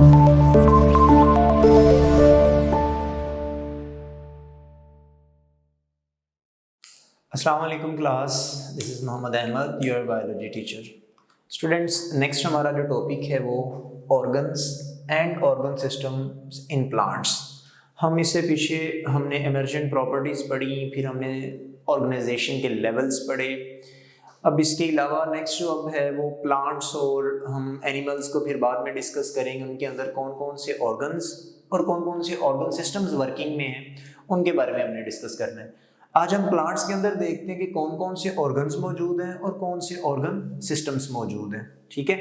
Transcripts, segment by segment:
अस्सलाम वालेकुम class, this is Mohammad Ahmed, your biology teacher. Students, next हमारा जो टॉपिक है वो organs and organ systems in plants. हम इससे पीछे हमने इमर्जेंट प्रॉपर्टीज़ पढ़ी, फिर हमने ऑर्गेनाइजेशन के लेवल्स पढ़े। अब इसके अलावा नेक्स्ट जो अब है वो प्लांट्स और हम एनिमल्स को फिर बाद में डिस्कस करेंगे, उनके अंदर कौन कौन से ऑर्गन्स और कौन कौन से ऑर्गन सिस्टम्स वर्किंग में हैं, उनके बारे में हमने डिस्कस करना है। आज हम प्लांट्स के अंदर देखते हैं कि कौन कौन से ऑर्गन्स मौजूद हैं और कौन से ऑर्गन सिस्टम्स मौजूद हैं। ठीक है,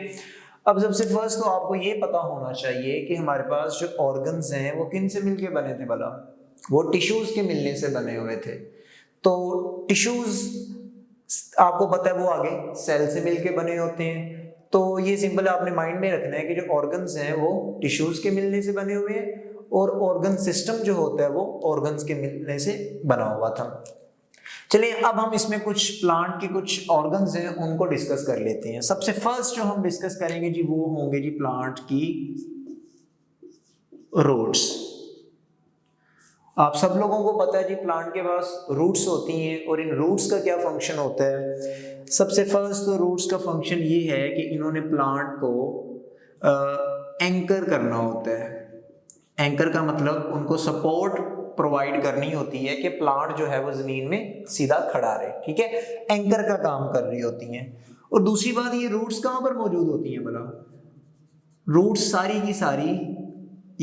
अब सबसे फर्स्ट तो आपको ये पता होना चाहिए कि हमारे पास जो ऑर्गन्स हैं वो किन से मिलके बने थे भला? वो टिश्यूज के मिलने से बने हुए थे। तो टिश्यूज आपको पता है वो आगे सेल से मिलके बने होते हैं। तो ये सिंपल आपने माइंड में रखना है कि जो ऑर्गन्स हैं वो टिश्यूज के मिलने से बने हुए हैं और ऑर्गन सिस्टम जो होता है वो ऑर्गन्स के मिलने से बना हुआ था। चलिए अब हम इसमें कुछ प्लांट के कुछ ऑर्गन्स हैं उनको डिस्कस कर लेते हैं। सबसे फर्स्ट जो हम डिस्कस करेंगे जी वो होंगे जी प्लांट की रूट्स। आप सब लोगों को पता है जी प्लांट के पास रूट्स होती हैं और इन रूट्स का क्या फंक्शन होता है। सबसे फर्स्ट तो रूट्स का फंक्शन ये है कि इन्होंने प्लांट को एंकर करना होता है। एंकर का मतलब उनको सपोर्ट प्रोवाइड करनी होती है कि प्लांट जो है वो जमीन में सीधा खड़ा रहे। ठीक है, एंकर का काम कर रही होती हैं। और दूसरी बात, ये रूट्स कहाँ पर मौजूद होती हैं भला? रूट्स सारी की सारी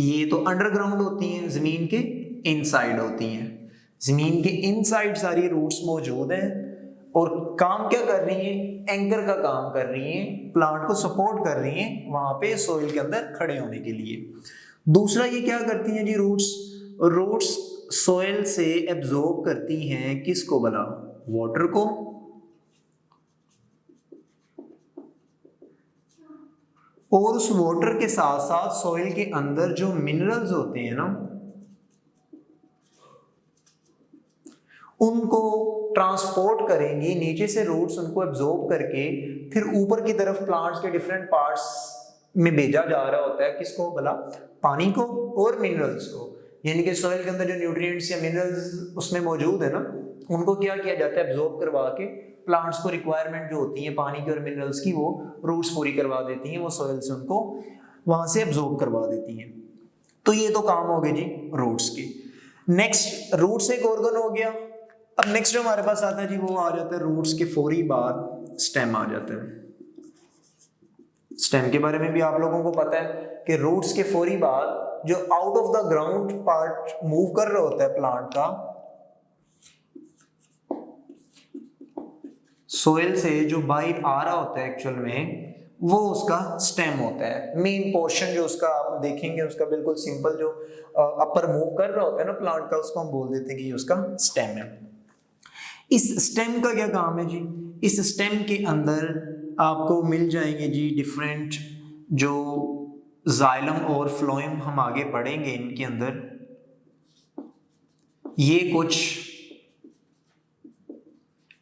ये तो अंडरग्राउंड होती हैं, जमीन के इनसाइड होती हैं। जमीन के इनसाइड सारी रूट्स मौजूद हैं और काम क्या कर रही हैं? एंकर का काम कर रही हैं, प्लांट को सपोर्ट कर रही हैं वहां पे सॉइल के अंदर खड़े होने के लिए। दूसरा ये क्या करती हैं जी रूट्स? रूट्स सॉइल से एब्जॉर्ब करती हैं किसको भला? वाटर को। और उस वाटर के साथ साथ सॉइल के अंदर जो मिनरल्स होते हैं ना, उनको ट्रांसपोर्ट करेंगी नीचे से रूट्स, उनको एब्जॉर्ब करके फिर ऊपर की तरफ प्लांट्स के डिफरेंट पार्ट्स में भेजा जा रहा होता है। किसको भला? पानी को और मिनरल्स को। यानी कि सॉइल के अंदर जो न्यूट्रिएंट्स या मिनरल्स उसमें मौजूद है ना, उनको क्या किया जाता है? एब्जॉर्ब करवा के प्लांट्स को रिक्वायरमेंट जो होती है पानी की और मिनरल्स की, वो रूट्स पूरी करवा देती हैं, वो सॉइल से उनको वहां से एब्जॉर्ब करवा देती हैं। तो ये तो काम हो गए जी रूट्स के। नेक्स्ट, रूट्स एक ऑर्गन हो गया। अब नेक्स्ट जो हमारे पास आता है जी वो आ जाता है रूट्स के फौरी बाद स्टेम आ जाता है। स्टेम के बारे में भी आप लोगों को पता है कि रूट्स के फौरी बाद जो out of the ground part move कर रहा होता है प्लांट का, सोइल से जो बाहर आ रहा होता है एक्चुअल में, वो उसका स्टेम होता है। मेन पोर्शन जो उसका आप देखेंगे उसका बिल्कुल सिंपल जो अपर मूव कर रहा होता है ना प्लांट का, उसको हम बोल देते हैं कि ये उसका स्टेम है। इस स्टेम का क्या काम है जी? इस स्टेम के अंदर आपको मिल जाएंगे जी डिफरेंट जो जाइलम और फ्लोएम, हम आगे पढ़ेंगे इनके अंदर। ये कुछ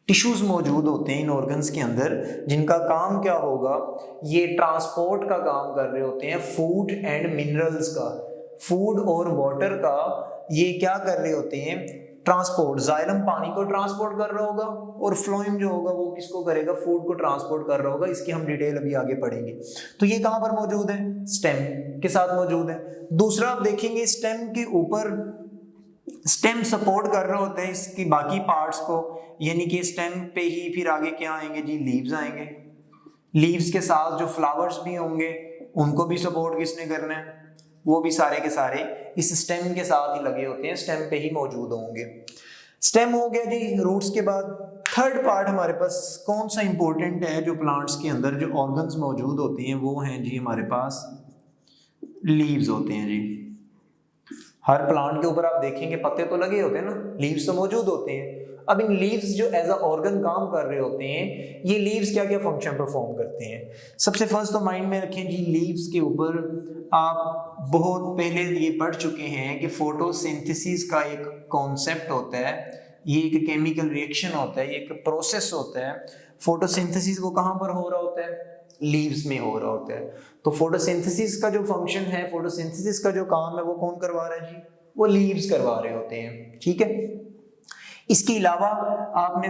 टिश्यूज मौजूद होते हैं इन ऑर्गन्स के अंदर, जिनका काम क्या होगा? ये ट्रांसपोर्ट का काम कर रहे होते हैं फूड एंड मिनरल्स का, फूड और वाटर का। ये क्या कर रहे होते हैं? ट्रांसपोर्ट। जाइलम पानी को ट्रांसपोर्ट कर रहा होगा और फ्लोएम जो होगा वो किसको करेगा? फूड को ट्रांसपोर्ट कर रहा होगा। इसकी हम डिटेल अभी आगे पढ़ेंगे। तो ये कहां पर मौजूद है? स्टेम के साथ मौजूद है। दूसरा आप देखेंगे स्टेम के ऊपर, स्टेम सपोर्ट कर रहे होते हैं इसकी बाकी पार्ट्स को, यानी कि स्टेम पे ही फिर आगे क्या आएंगे जी? लीव्स आएंगे। लीव्स के साथ जो फ्लावर्स भी होंगे उनको भी सपोर्ट किसने करना है? वो भी सारे के सारे इस स्टेम के साथ ही लगे होते हैं, स्टेम पे ही मौजूद होंगे। स्टेम हो गया जी रूट्स के बाद। थर्ड पार्ट हमारे पास कौन सा इंपॉर्टेंट है जो प्लांट्स के अंदर जो ऑर्गन्स मौजूद होते हैं, वो हैं जी हमारे पास लीव्स होते हैं जी। हर प्लांट के ऊपर आप देखेंगे पत्ते तो लगे होते हैं ना, लीव्स तो मौजूद होते हैं। अब इन लीव्स जो एज अ ऑर्गन काम कर रहे होते हैं, ये लीव्स क्या क्या फंक्शन परफॉर्म करते हैं? सबसे फर्स्ट तो माइंड में रखें जी, लीव्स के ऊपर आप बहुत पहले ये पढ़ चुके हैं कि फोटोसिंथेसिस का एक कॉन्सेप्ट होता है। ये एक केमिकल रिएक्शन होता है, ये एक प्रोसेस होता है। फोटोसिंथेसिस वो कहाँ पर हो रहा होता है? लीव्स में हो रहा होता है। तो फोटोसिंथेसिस का जो फंक्शन है, फोटोसिंथेसिस का जो काम है वो कौन करवा रहा है जी? वो लीव्स करवा रहे होते हैं, ठीक है। इसके अलावा आपने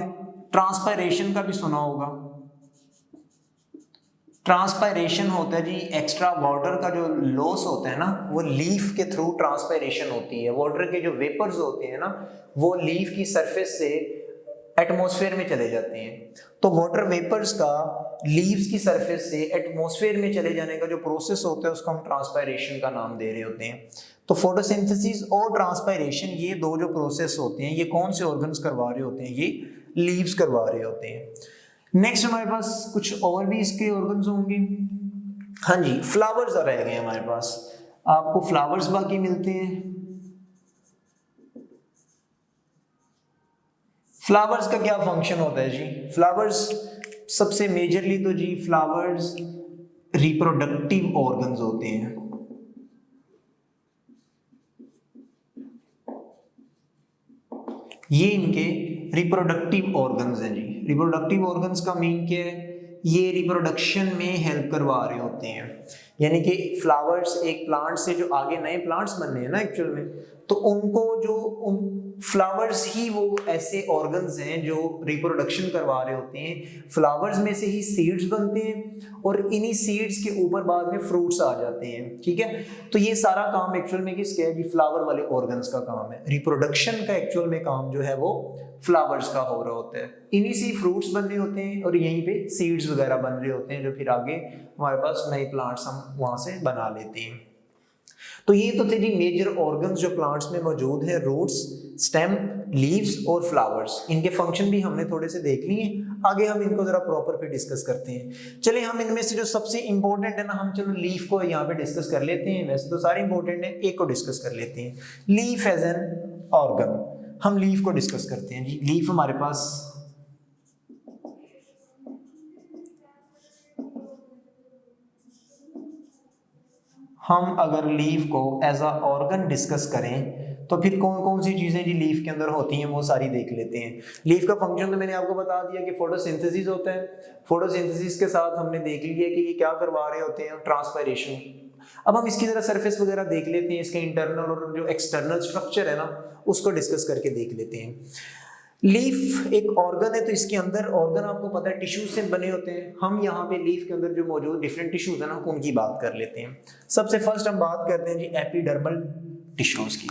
ट्रांसपायरेशन का भी सुना होगा। ट्रांसपायरेशन होता है जी एक्स्ट्रा वाटर का जो लॉस होता है ना, वो लीफ के थ्रू ट्रांसपायरेशन होती है। वाटर के जो वेपर्स होते हैं ना, वो लीफ की सरफेस से एटमॉस्फेयर में चले जाते हैं। तो वाटर वेपर्स का लीव्स की सरफेस से एटमॉस्फेयर में चले जाने का जो प्रोसेस होता है उसको हम ट्रांसपायरेशन का नाम दे रहे होते हैं। तो फोटोसिंथेसिस और ट्रांसपायरेशन, ये दो जो प्रोसेस होते हैं, ये कौन से ऑर्गन्स करवा रहे होते हैं? ये लीव्स करवा रहे होते हैं। नेक्स्ट हमारे पास कुछ और भी इसके ऑर्गन्स होंगे। हाँ जी, फ्लावर्स रह गए हमारे पास। आपको फ्लावर्स बाकी मिलते हैं। फ्लावर्स का क्या फंक्शन होता है जी? फ्लावर्स सबसे मेजरली तो जी फ्लावर्स रिप्रोडक्टिव ऑर्गन्स होते हैं। ये इनके रिप्रोडक्टिव ऑर्गन्स हैं जी। रिप्रोडक्टिव ऑर्गन्स का मीन क्या है? ये रिप्रोडक्शन में हेल्प करवा रहे होते हैं। यानी कि फ्लावर्स एक प्लांट से जो आगे नए प्लांट्स बनने हैं ना एक्चुअल में, तो उनको जो उन फ्लावर्स ही वो ऐसे ऑर्गन्स हैं जो रिप्रोडक्शन करवा रहे होते हैं। फ्लावर्स में से ही सीड्स बनते हैं और इन्हीं सीड्स के ऊपर बाद में फ्रूट्स आ जाते हैं, ठीक है। तो ये सारा काम एक्चुअल में किसका है जी? फ्लावर वाले ऑर्गन्स का काम है। रिप्रोडक्शन का एक्चुअल में काम जो है वो फ्लावर्स का हो रहा होता है। इन्हीं से फ्रूट्स बन रहे होते हैं और यहीं पे सीड्स वगैरह बन रहे होते हैं जो फिर आगे हमारे पास नए प्लांट्स हम वहां से बना लेते हैं। तो ये तो थे जी मेजर ऑर्गन्स जो प्लांट्स में मौजूद है, रूट्स, स्टेम, लीव्स और फ्लावर्स। इनके फंक्शन भी हमने थोड़े से देख लिए। आगे हम इनको जरा प्रॉपर पे डिस्कस करते हैं। चलिए हम इनमें से जो सबसे इंपॉर्टेंट है ना, हम चलो लीफ को यहाँ पे डिस्कस कर लेते हैं। वैसे तो सारे इंपॉर्टेंट है, एक को डिस्कस कर लेते हैं। लीफ एज एन ऑर्गन, हम लीफ को डिस्कस करते हैं जी। लीफ हमारे पास हम अगर लीफ को एज अ ऑर्गन डिस्कस करें तो फिर कौन कौन सी चीजें जी लीफ के अंदर होती हैं वो सारी देख लेते हैं। लीफ का फंक्शन तो मैंने आपको बता दिया कि फोटोसिंथेसिस होता है। फोटोसिंथेसिस के साथ हमने देख लिया कि ये क्या करवा रहे होते हैं? ट्रांसपायरेशन। अब हम इसकी जरा सरफेस वगैरह देख लेते हैं, इसके इंटरनल और जो एक्सटर्नल स्ट्रक्चर है ना उसको डिस्कस करके देख लेते हैं। लीफ एक ऑर्गन है, तो इसके अंदर ऑर्गन आपको पता है टिश्यूज से बने होते हैं। हम यहाँ पे लीफ के अंदर जो मौजूद डिफरेंट टिश्यूज है ना उनकी बात कर लेते हैं। सबसे फर्स्ट हम बात करते हैं जी एपिडर्मल टिश्यूज की।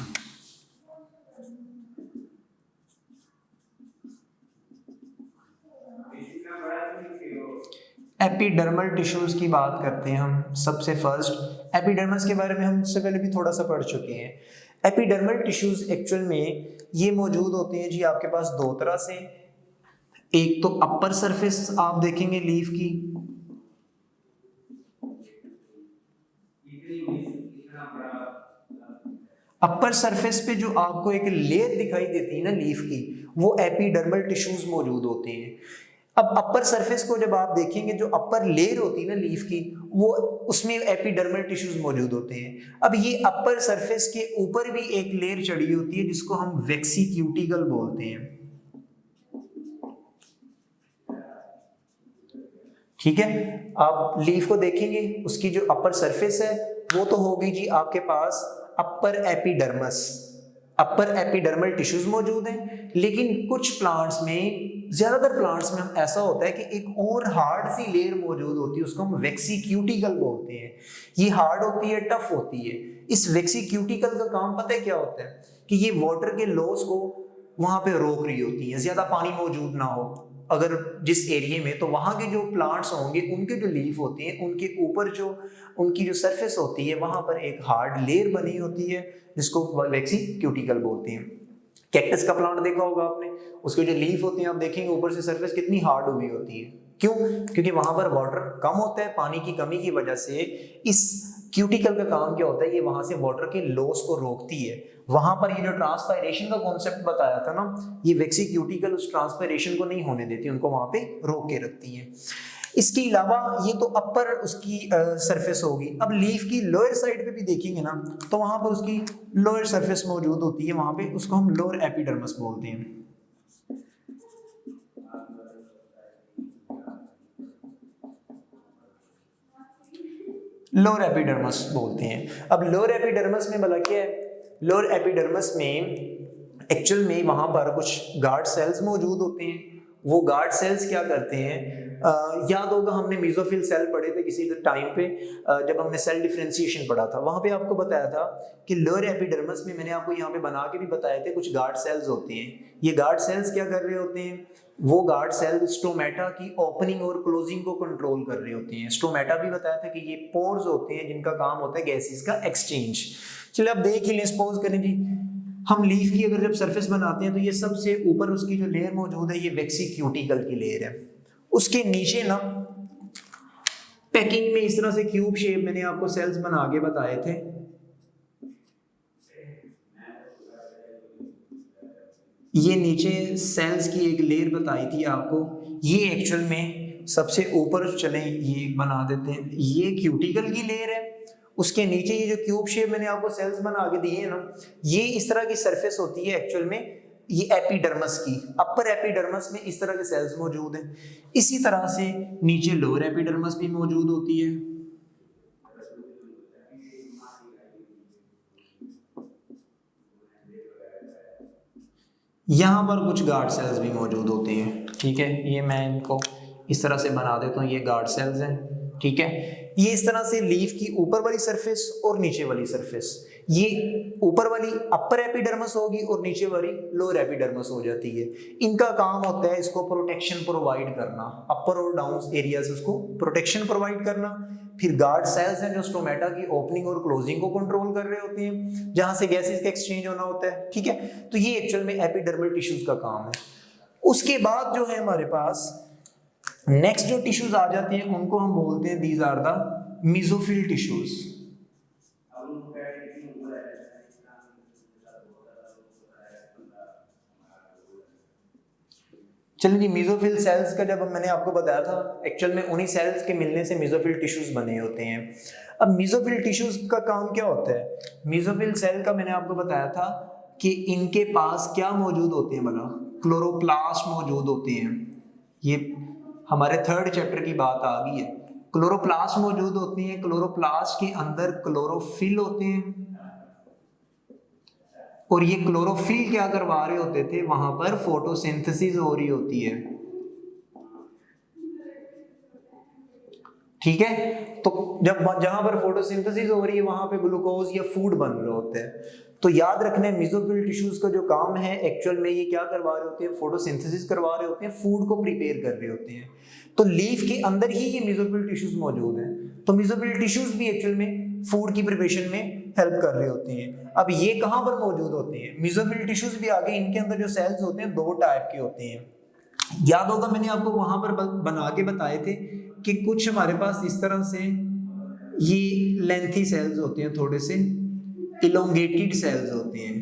एपिडर्मल टिश्यूज की बात करते हैं हम सबसे फर्स्ट। एपिडर्मस के बारे में हम इससे पहले भी थोड़ा सा पढ़ चुके हैं। एपिडर्मल टिश्यूज एक्चुअल में ये मौजूद होते हैं जी आपके पास दो तरह से। एक तो अपर सरफेस आप देखेंगे लीफ की, अपर सरफेस पे जो आपको एक लेयर दिखाई देती है ना लीफ की, वो एपिडर्मल टिश्यूज मौजूद होते हैं। अब अपर सरफेस को जब आप देखेंगे, जो अपर लेयर होती है ना लीफ की, वो उसमें एपिडर्मल टिश्यूज मौजूद होते हैं। अब ये अपर सरफेस के ऊपर भी एक लेयर चढ़ी होती है जिसको हम वेक्सीक्यूटिकल बोलते हैं, ठीक है। आप लीफ को देखेंगे, उसकी जो अपर सरफेस है वो तो होगी जी आपके पास अपर एपिडर्मस, अपर एपिडर्मल टिश्यूज मौजूद हैं। लेकिन कुछ प्लांट्स में, ज्यादातर प्लांट्स में ऐसा होता है कि एक और हार्ड सी लेयर मौजूद होती है, उसको हम वेक्सीक्यूटिकल बोलते हैं। ये हार्ड होती है, टफ होती है। इस वेक्सीक्यूटिकल का काम पता है क्या होता है? कि ये वाटर के लॉस को वहां पे रोक रही होती है, ज्यादा पानी मौजूद ना हो अगर जिस एरिया में, तो वहां के जो प्लांट्स होंगे उनके जो लीफ होती हैं उनके ऊपर जो उनकी जो सरफेस होती है वहां पर एक हार्ड लेयर बनी होती है जिसको वेक्सीक्यूटिकल बोलते हैं। कैक्टस का प्लांट देखा होगा आपने, उसके जो लीफ होती हैं आप देखेंगे ऊपर से सरफेस कितनी हार्ड हुई होती है। क्यों? क्योंकि वहां पर वाटर कम होता है, पानी की कमी की वजह से। इस क्यूटिकल का काम क्या होता है? ये वहां से वाटर के लॉस को रोकती है। वहां पर ये जो ट्रांसपायरेशन का कॉन्सेप्ट बताया था ना, ये वेक्सीक्यूटिकल उस ट्रांसपायरेशन को नहीं होने देती, उनको वहां पे रोक के रखती है। इसके अलावा ये तो अपर उसकी सरफेस होगी। अब लीफ की लोअर साइड पे भी देखेंगे ना, तो वहां पर उसकी लोअर सरफेस मौजूद होती है, वहां पे उसको हम लोअर एपिडर्मस बोलते हैं। लोअर एपिडर्मस बोलते हैं। अब लोअर एपिडर्मस में भला क्या है, लोअर एपिडर्मस में एक्चुअल में वहां पर कुछ गार्ड सेल्स मौजूद होते हैं। वो गार्ड सेल्स क्या करते हैं, याद होगा हमने मेसोफिल सेल पढ़े थे किसी टाइम पे, जब हमने सेल डिफरेंशिएशन पढ़ा था, वहां पे आपको बताया था कि लोअर एपिडर्मस में, मैंने आपको यहाँ पे बना के भी बताए थे, कुछ गार्ड सेल्स होते हैं। ये गार्ड सेल्स क्या कर रहे होते हैं, वो गार्ड सेल स्टोमेटा की ओपनिंग और क्लोजिंग को कंट्रोल कर रहे होते हैं। स्टोमेटा भी बताया था कि ये पोर्स होते हैं जिनका काम होता है गैसेस का एक्सचेंज। चलिए अब देख ही लें, सपोज करें जी हम लीफ की अगर जब सरफेस बनाते हैं तो ये सबसे ऊपर उसकी जो लेयर मौजूद है ये वेक्सीक्यूटिकल की लेयर है। उसके नीचे ना पैकिंग में इस तरह से क्यूब शेप मैंने आपको सेल्स बना के बताए थे। ये नीचे सेल्स की एक लेयर बताई थी आपको, ये एक्चुअल में सबसे ऊपर, चले ये बना देते हैं, ये क्यूटिकल की लेयर है। उसके नीचे ये जो क्यूब शेप मैंने आपको सेल्स बना के दिए हैं ना, ये इस तरह की सरफेस होती है एक्चुअल में, ये एपिडर्मस की, अपर एपिडर्मस में इस तरह के सेल्स मौजूद हैं। इसी तरह से नीचे लोअर एपिडर्मस भी मौजूद होती है। यहाँ पर कुछ गार्ड सेल्स भी मौजूद होते हैं, ठीक है। ये मैं इनको इस तरह से बना देता हूँ, ये गार्ड सेल्स हैं, ठीक है। ये इस तरह से लीफ की ऊपर वाली सरफेस और नीचे वाली सरफेस, ये ऊपर वाली अपर एपिडर्मस होगी और नीचे वाली लोअर एपिडर्मस हो जाती है। इनका काम होता है इसको प्रोटेक्शन प्रोवाइड करना, अपर और डाउन एरिया से उसको प्रोटेक्शन प्रोवाइड करना। फिर गार्ड सेल्स हैं जो स्टोमेटा की ओपनिंग और क्लोजिंग को कंट्रोल कर रहे होते हैं, जहां से गैसेस का एक्सचेंज होना होता है, ठीक है। तो ये एक्चुअल में एपिडर्मल टिश्यूज का काम है। उसके बाद जो है हमारे पास नेक्स्ट जो टिश्यूज आ जाते हैं उनको हम बोलते हैं these are the mesophyll tissues. चलिए जी, मेसोफिल सेल्स का जब मैंने आपको बताया था, एक्चुअल में उन्हीं सेल्स के मिलने से मेसोफिल टिश्यूज बने होते हैं। अब मेसोफिल टिश्यूज का काम क्या होता है, मेसोफिल सेल का मैंने आपको बताया था कि इनके पास क्या मौजूद होते हैं, भला क्लोरोप्लास्ट मौजूद होते हैं। ये हमारे थर्ड चैप्टर की बात आ गई है। क्लोरोप्लास्ट मौजूद होते हैं, क्लोरोप्लास्ट के अंदर क्लोरोफिल होते हैं, और ये क्लोरोफिल क्या करवा रहे होते थे, वहां पर फोटोसिंथेसिस हो रही होती है, ठीक है। तो जब जहां पर फोटोसिंथेसिस हो रही है वहां पे ग्लूकोज या फूड बन रहे होते हैं। तो याद रखना है मेसोफिल टिश्यूज का जो काम है एक्चुअल में ये क्या करवा रहे होते हैं, फोटोसिंथेसिस करवा रहे होते हैं, फूड को प्रिपेयर कर रहे होते हैं। तो लीफ के अंदर ही ये मेसोफिल टिश्यूज मौजूद हैं। तो मेसोफिल टिश्यूज भी एक्चुअल में फूड की प्रिपरेशन में हेल्प कर रहे होते हैं। अब ये कहां पर मौजूद होते हैं, मेसोफिल टिश्यूज भी आगे, इनके अंदर जो सेल्स होते हैं दो टाइप के होते हैं। याद होगा मैंने आपको वहां पर बना के बताए थे कि कुछ हमारे पास इस तरह से ये लेंथी सेल्स होते हैं, थोड़े से इलोंगेटेड सेल्स होते हैं,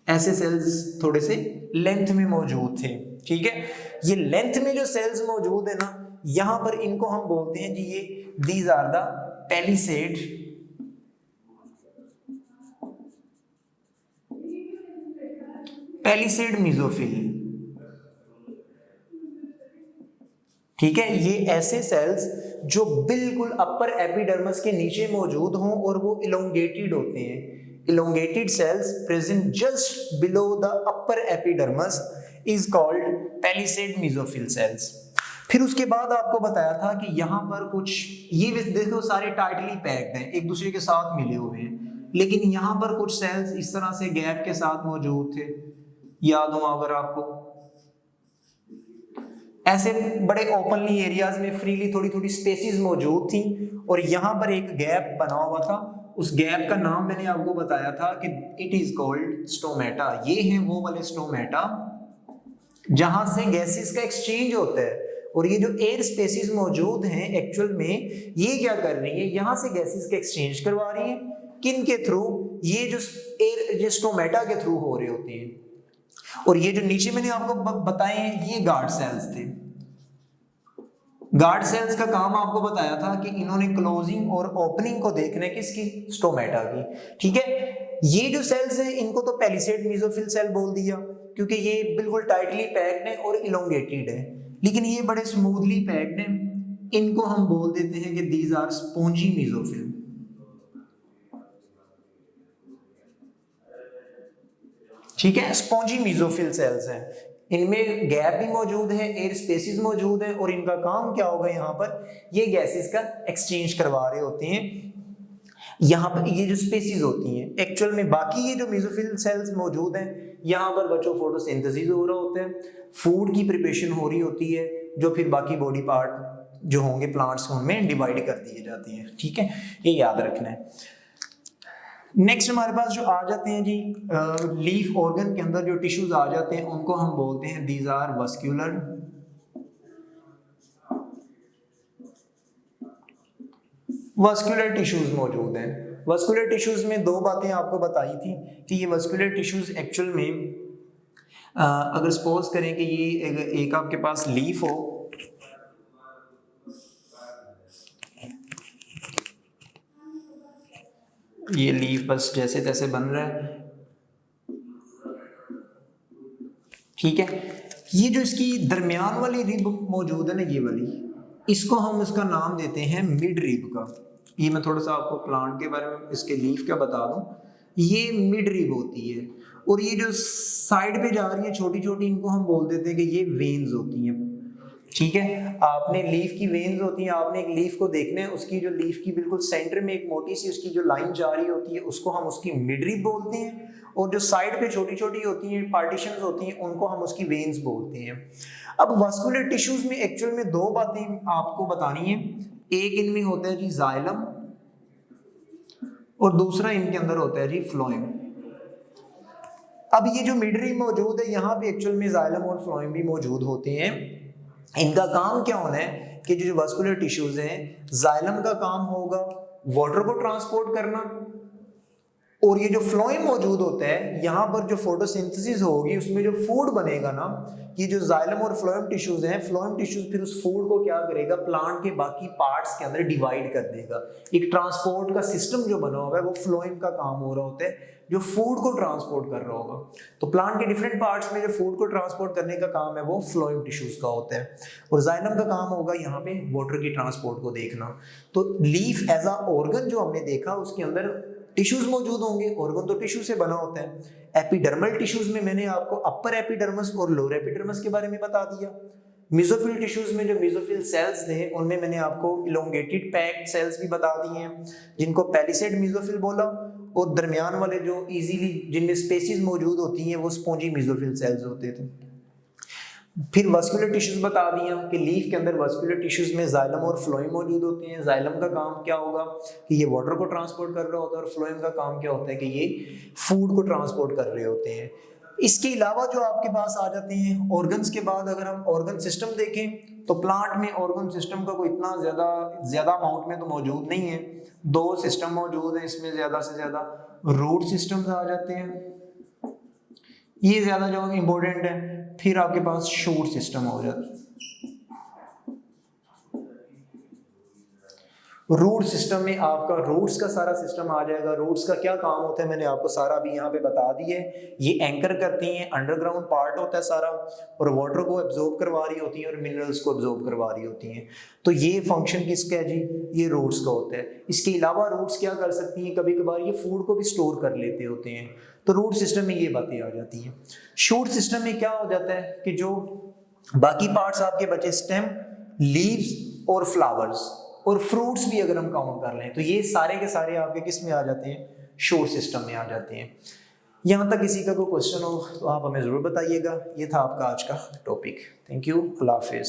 ऐसे सेल्स थोड़े से लेंथ में मौजूद थे, ठीक है। ये लेंथ में जो सेल्स मौजूद है ना, यहां पर इनको हम बोलते हैं जी, ये these are the palisade palisade mesophyll, ठीक है। ये ऐसे सेल्स जो बिल्कुल अपर एपिडर्मस के नीचे मौजूद हों और वो इलोंगेटेड होते हैं। Elongated cells present just below the upper epidermis is called palisade mesophyll cells. फिर उसके बाद आपको बताया था कि यहाँ पर कुछ, ये देखो सारे टाइटली पैक्ड हैं, एक दूसरे के साथ मिले हुए हैं, लेकिन यहाँ पर कुछ सेल्स इस तरह से गैप के साथ मौजूद थे, याद हो अगर आपको, ऐसे बड़े ओपनली एरियाज में फ्रीली थोड़ी थोड़ी स्पेसिस मौजूद थी, और यहाँ पर एक गैप बना हुआ था। उस गैप का नाम मैंने आपको बताया था कि इट इज कॉल्ड स्टोमेटा। ये हैं वो वाले स्टोमेटा जहां से गैसेस का एक्सचेंज होता है, और ये जो एयर स्पेसिस मौजूद हैं एक्चुअल में ये क्या कर रही है, यहां से गैसेस का एक्सचेंज करवा रही है। किन के थ्रू, ये जो एयर जो स्टोमेटा के थ्रू हो रहे होते हैं। और ये जो नीचे मैंने आपको बताए हैं ये गार्ड सेल्स थे। गार्ड सेल्स का काम आपको बताया था कि इन्होंने क्लोजिंग और ओपनिंग को देखना है, किसकी, स्टोमेटा की, ठीक है। ये जो सेल्स हैं इनको तो पैलिसेड मेसोफिल सेल बोल दिया क्योंकि ये बिल्कुल टाइटली पैक्ड है और इलोंगेटेड है, लेकिन ये बड़े स्मूथली पैक्ड हैं, इनको हम बोल देते हैं कि दीज आर स्पॉन्जी मेसोफिल। ठीक है, स्पॉन्जी मीजोफिल सेल्स हैं, इनमें गैप भी मौजूद है, एयर स्पेसिस मौजूद है, और इनका काम क्या होगा, यहाँ पर ये गैसेस का एक्सचेंज करवा रहे होते हैं। यहाँ पर ये जो स्पेसिस होती हैं एक्चुअल में, बाकी ये जो मेसोफिल सेल्स मौजूद हैं, यहाँ पर बच्चों फोटोसिंथेसिस हो रहा होता है, फूड की प्रिपरेशन हो रही होती है, जो फिर बाकी बॉडी पार्ट जो होंगे प्लांट्स उनमें डिवाइड कर दिए जाते हैं। ठीक है, ये याद रखना है। नेक्स्ट हमारे पास जो आ जाते हैं जी लीफ ऑर्गन के अंदर जो टिश्यूज आ जाते हैं उनको हम बोलते हैं these are vascular. Vascular tissues मौजूद हैं। वस्कुलर टिश्यूज में दो बातें आपको बताई थी कि ये वस्कुलर टिश्यूज एक्चुअल में अगर सपोज करें कि ये एक आपके पास लीफ हो, ये लीफ बस जैसे तैसे बन रहा है, ठीक है। ये जो इसकी दरमियान वाली रिब मौजूद है ना, ये वाली, इसको हम इसका नाम देते हैं मिड रिब का। ये मैं थोड़ा सा आपको प्लांट के बारे में इसके लीफ का बता दूं, ये मिड रिब होती है, और ये जो साइड पे जा रही है छोटी छोटी, इनको हम बोल देते हैं कि ये वेन्स होती हैं। ठीक है, आपने लीफ की वेन्स होती हैं, आपने एक लीफ को देखना है, उसकी जो लीफ की बिल्कुल सेंटर में एक मोटी सी उसकी जो लाइन जा रही होती है उसको हम उसकी मिड रिब बोलते हैं, और जो साइड पे छोटी छोटी होती हैं पार्टीशंस होती हैं उनको हम उसकी वेन्स बोलते हैं। अब वास्कुलर टिश्यूज में एक्चुअल में दो बातें आपको बतानी है, एक इनमें होता है जी जाइलम, और दूसरा इनके अंदर होता है जी फ्लोएम। अब ये जो मिड रिब मौजूद है, यहाँ पे एक्चुअल में जाइलम और फ्लोएम भी मौजूद होते हैं। इनका काम क्या होना है कि जो वास्कुलर टिश्यूज हैं, जाइलम का काम होगा वाटर को ट्रांसपोर्ट करना, और ये जो फ्लोएम मौजूद होता है, यहाँ पर जो फोटोसिंथेसिस होगी उसमें जो फूड बनेगा ना, ये जो जाइलम और फ्लोएम टिश्यूज हैं, फ्लोएम टिश्यूज फिर उस फूड को क्या करेगा, प्लांट के बाकी पार्ट्स के अंदर डिवाइड कर देगा। एक ट्रांसपोर्ट का सिस्टम जो बना हुआ है वो फ्लोएम का काम हो रहा होता है, जो फूड को ट्रांसपोर्ट कर रहा होगा। तो प्लांट के डिफरेंट पार्ट्स में जो फूड को ट्रांसपोर्ट करने का काम है वो फ्लोएम टिश्यूज का होता है, और जाइलम का काम होगा यहाँ पे वाटर की ट्रांसपोर्ट को देखना। तो लीफ एज अ ऑर्गन जो हमने देखा, उसके अंदर टिश्यूज मौजूद होंगे, ऑर्गन तो टिश्यू से बना होता है। एपिडर्मल टिश्यूज में मैंने आपको अपर एपिडर्मस और लोअर एपिडर्मस के बारे में बता दिया। मेसोफिल टिश्यूज में जो मेसोफिल सेल्स थे उनमें मैंने आपको इलोंगेटेड पैक्ड सेल्स भी बता दिए हैं, जिनको पैलिसेड मेसोफिल बोला, और दरमियान वाले जो इजीली जिनमें स्पेसिस मौजूद होती हैं वो स्पॉन्जी मेसोफिल सेल्स होते थे। फिर वास्कुलर टिश्यूज बता दिया कि लीफ के अंदर वास्कुलर टिश्यूज में जाइलम और फ्लोएम मौजूद होते हैं। जाइलम का काम क्या होगा कि ये वाटर को ट्रांसपोर्ट कर रहा होता है, और फ्लोएम का काम क्या होता है कि ये फूड को ट्रांसपोर्ट कर रहे होते हैं। इसके अलावा जो आपके पास आ जाते हैं ऑर्गन्स के बाद, अगर हम ऑर्गन सिस्टम देखें तो प्लांट में ऑर्गन सिस्टम का कोई इतना ज्यादा अमाउंट में तो मौजूद नहीं है। दो सिस्टम मौजूद है इसमें, ज्यादा से ज्यादा रूट सिस्टम्स आ जाते हैं, ये ज्यादा जो इंपॉर्टेंट है। फिर आपके पास शूट सिस्टम हो जाता है। रूट सिस्टम में आपका रूट्स का सारा सिस्टम आ जाएगा। रूट्स का क्या काम होता है मैंने आपको सारा भी यहाँ पे बता दिए। ये एंकर करती हैं, अंडरग्राउंड पार्ट होता है सारा, और वाटर को एब्जॉर्ब करवा रही होती हैं और मिनरल्स को एब्जॉर्ब करवा रही होती हैं। तो ये फंक्शन किसका है जी, ये रूट्स का होता है। इसके अलावा रूट्स क्या कर सकती हैं, कभी कभार ये फूड को भी स्टोर कर लेते होते हैं। तो रूट सिस्टम में ये बातें आ जाती हैं। शूट सिस्टम में क्या हो जाता है कि जो बाकी पार्ट्स आपके बचे, स्टेम, लीव्स और फ्लावर्स और फ्रूट्स भी अगर हम काउंट कर लें, तो ये सारे के सारे आपके किस में आ जाते हैं, शूट सिस्टम में आ जाते हैं। यहाँ तक किसी का कोई क्वेश्चन हो तो आप हमें ज़रूर बताइएगा। ये था आपका आज का टॉपिक। थैंक यू, अल्लाह हाफिज़।